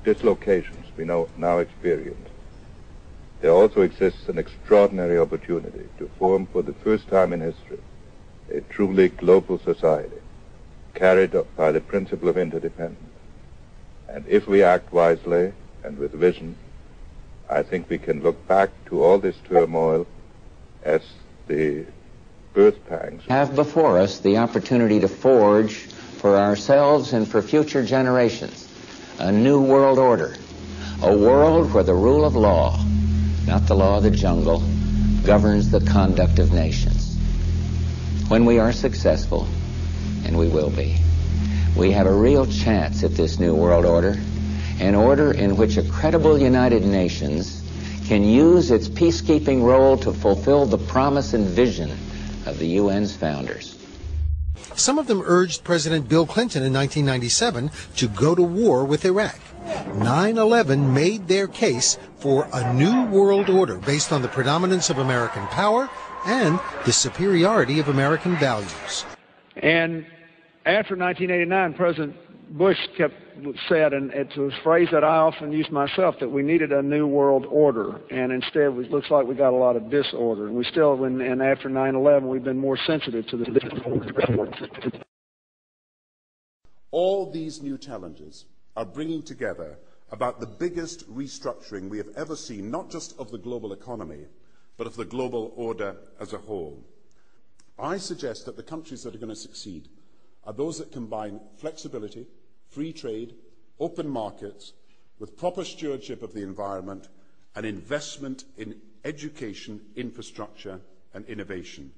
dislocations we now experience, there also exists an extraordinary opportunity to form for the first time in history a truly global society carried by the principle of interdependence. And if we act wisely and with vision, I think we can look back to all this turmoil as the birth pangs. Have before us the opportunity to forge for ourselves and for future generations a new world order, a world where the rule of law, not the law of the jungle, governs the conduct of nations. When we are successful, and we will be, we have a real chance at this new world order, an order in which a credible United Nations can use its peacekeeping role to fulfill the promise and vision of the UN's founders. Some of them urged President Bill Clinton in 1997 to go to war with Iraq. 9/11 made their case for a new world order based on the predominance of American power and the superiority of American values. And after 1989, President Bush said, and it's a phrase that I often use myself, that we needed a new world order, and instead it looks like we got a lot of disorder. And we still, and after 9/11, we've been more sensitive to the disorder. All these new challenges are bringing together about the biggest restructuring we have ever seen, not just of the global economy, but of the global order as a whole. I suggest that the countries that are going to succeed are those that combine flexibility, free trade, open markets, with proper stewardship of the environment and investment in education, infrastructure and innovation.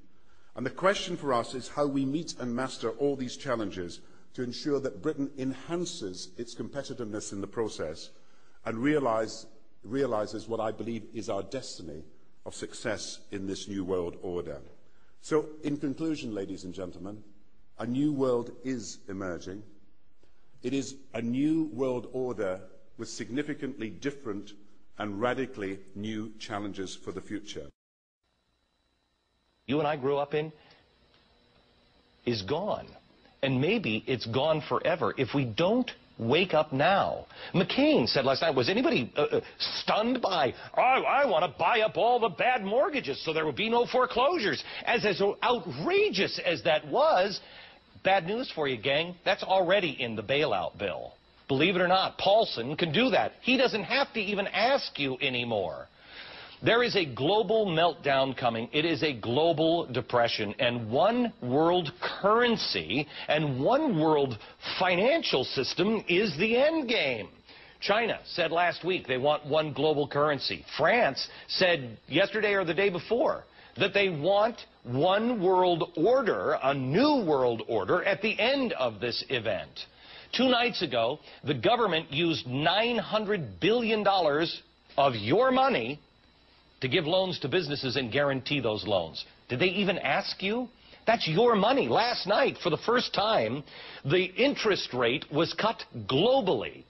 And the question for us is how we meet and master all these challenges to ensure that Britain enhances its competitiveness in the process and realizes what I believe is our destiny of success in this new world order. So, in conclusion, ladies and gentlemen, a new world is emerging. It is a new world order with significantly different and radically new challenges for the future. You and I grew up in is gone. And maybe it's gone forever if we don't wake up now. McCain said last night, was anybody stunned by, I want to buy up all the bad mortgages so there would be no foreclosures? As outrageous as that was, bad news for you, gang. That's already in the bailout bill. Believe it or not, Paulson can do that. He doesn't have to even ask you anymore. There is a global meltdown coming. It is a global depression, and one world currency and one world financial system is the end game. China said last week they want one global currency. France said yesterday or the day before that they want one world order, a new world order, at the end of this event. 2 nights ago, the government used $900 billion of your money to give loans to businesses and guarantee those loans. Did they even ask you? That's your money. Last night, for the first time, the interest rate was cut globally.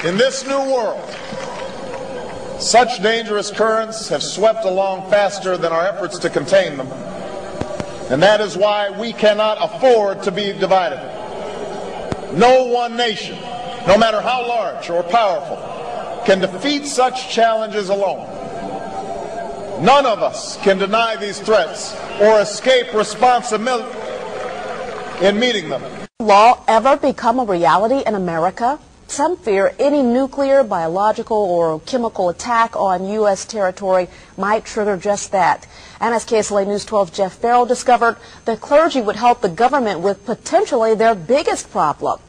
In this new world, such dangerous currents have swept along faster than our efforts to contain them. And that is why we cannot afford to be divided. No one nation, no matter how large or powerful, can defeat such challenges alone. None of us can deny these threats or escape responsibility in meeting them. Will law ever become a reality in America? Some fear any nuclear, biological, or chemical attack on U.S. territory might trigger just that. And as KSLA News 12's Jeff Farrell discovered, the clergy would help the government with potentially their biggest problem,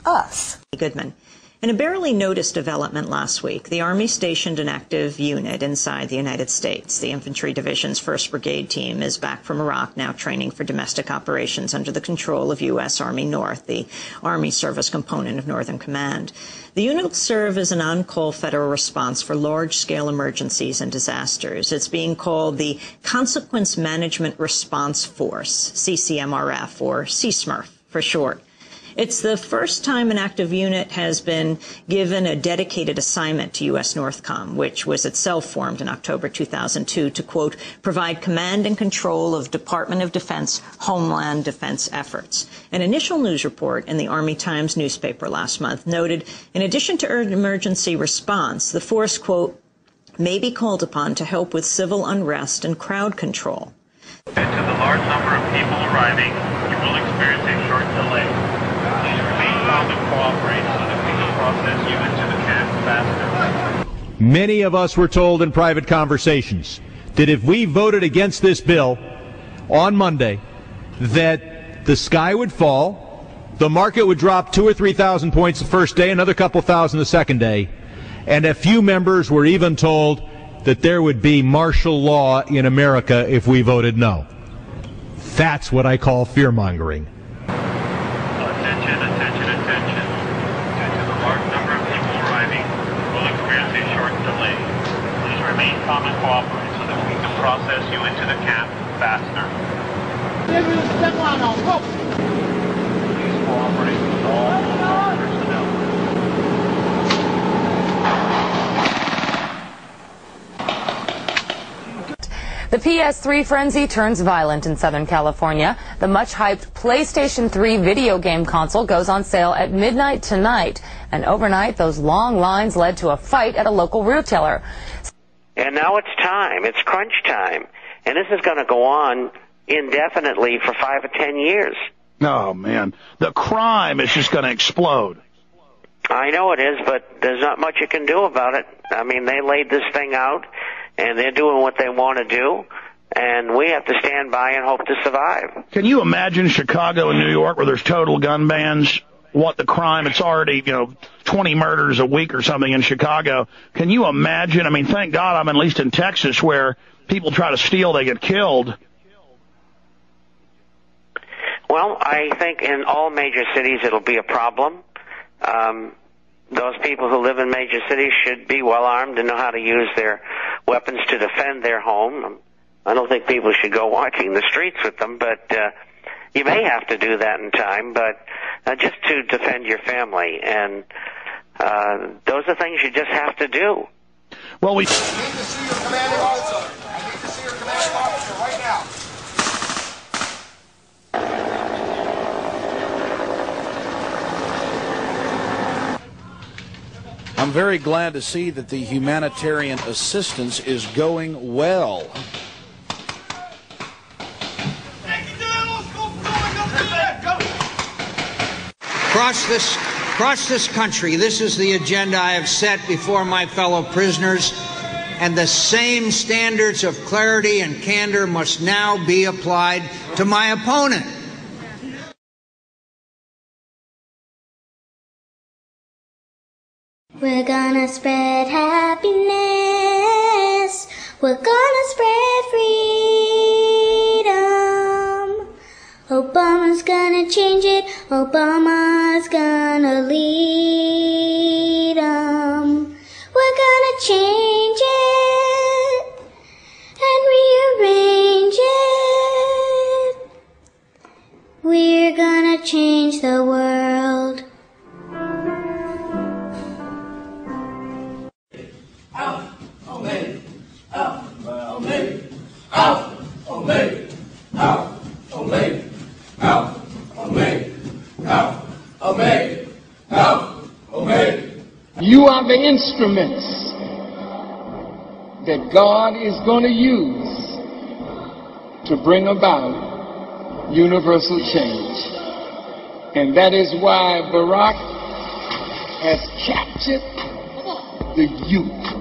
us. Goodman. In a barely noticed development last week, the Army stationed an active unit inside the United States. The Infantry Division's 1st Brigade team is back from Iraq, now training for domestic operations under the control of U.S. Army North, the Army service component of Northern Command. The unit will serve as an on-call federal response for large-scale emergencies and disasters. It's being called the Consequence Management Response Force, CCMRF, or CSMRF for short. It's the first time an active unit has been given a dedicated assignment to U.S. Northcom, which was itself formed in October 2002 to, quote, provide command and control of Department of Defense homeland defense efforts. An initial news report in the Army Times newspaper last month noted, in addition to emergency response, the force, quote, may be called upon to help with civil unrest and crowd control. To the large number of people arriving, you will experience a short delay. Please remain calm and cooperate so that we can process you into the camp faster. Many of us were told in private conversations that if we voted against this bill on Monday, that the sky would fall, the market would drop 2,000 or 3,000 points the first day, another couple thousand the second day, and a few members were even told that there would be martial law in America if we voted no. That's what I call fear-mongering. Attention, attention, attention. Due to the large number of people arriving, we'll experience a short delay. Please remain calm and cooperate so that we can process you into the camp faster. Please cooperate with all personnel. The PS3 frenzy turns violent in Southern California. The much-hyped PlayStation 3 video game console goes on sale at midnight tonight. And overnight, those long lines led to a fight at a local retailer. And now it's time. It's crunch time. And this is going to go on indefinitely for 5 or 10 years. Oh, man. The crime is just going to explode. I know it is, but there's not much you can do about it. I mean, they laid this thing out, and they're doing what they want to do, and we have to stand by and hope to survive. Can you imagine Chicago and New York where there's total gun bans? What the crime, it's already, 20 murders a week or something in Chicago. Can you imagine? I mean, thank God I'm at least in Texas where people try to steal, they get killed. Well, I think in all major cities it'll be a problem. Those people who live in major cities should be well armed and know how to use their weapons to defend their home. I don't think people should go walking the streets with them, but you may have to do that in time, but just to defend your family. And those are things you just have to do. Well, we I need to see your commanding officer. I need to see your commanding officer right now. I'm very glad to see that the humanitarian assistance is going well. Across this country, this is the agenda I have set before my fellow prisoners, and the same standards of clarity and candor must now be applied to my opponent. We're gonna spread happiness. We're gonna spread freedom. Obama's gonna change it. Obama's gonna lead 'em. We're gonna change it and rearrange it. We're gonna change the world. You are the instruments that God is going to use to bring about universal change. And that is why Barack has captured the youth.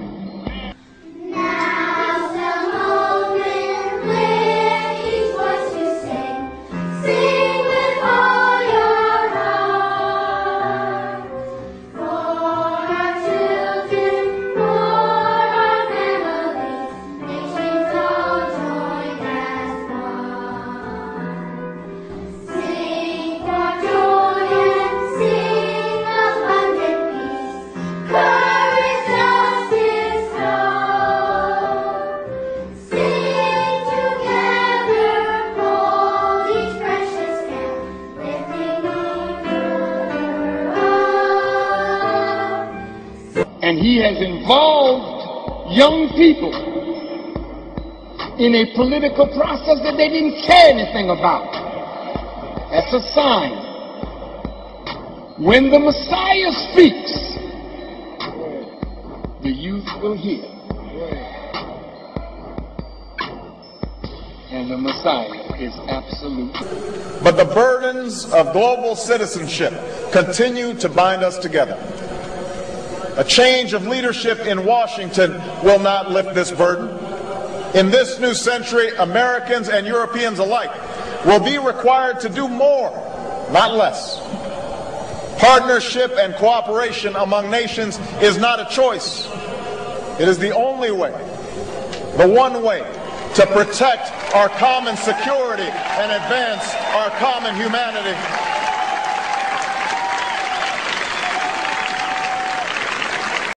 Courage, love, And he has involved young people in a political process that they didn't care anything about. That's a sign. When the Messiah speaks, the youth will hear. And the Messiah is absolute. But the burdens of global citizenship continue to bind us together. A change of leadership in Washington will not lift this burden. In this new century, Americans and Europeans alike will be required to do more, not less. Partnership and cooperation among nations is not a choice. It is the only way, the one way, to protect our common security and advance our common humanity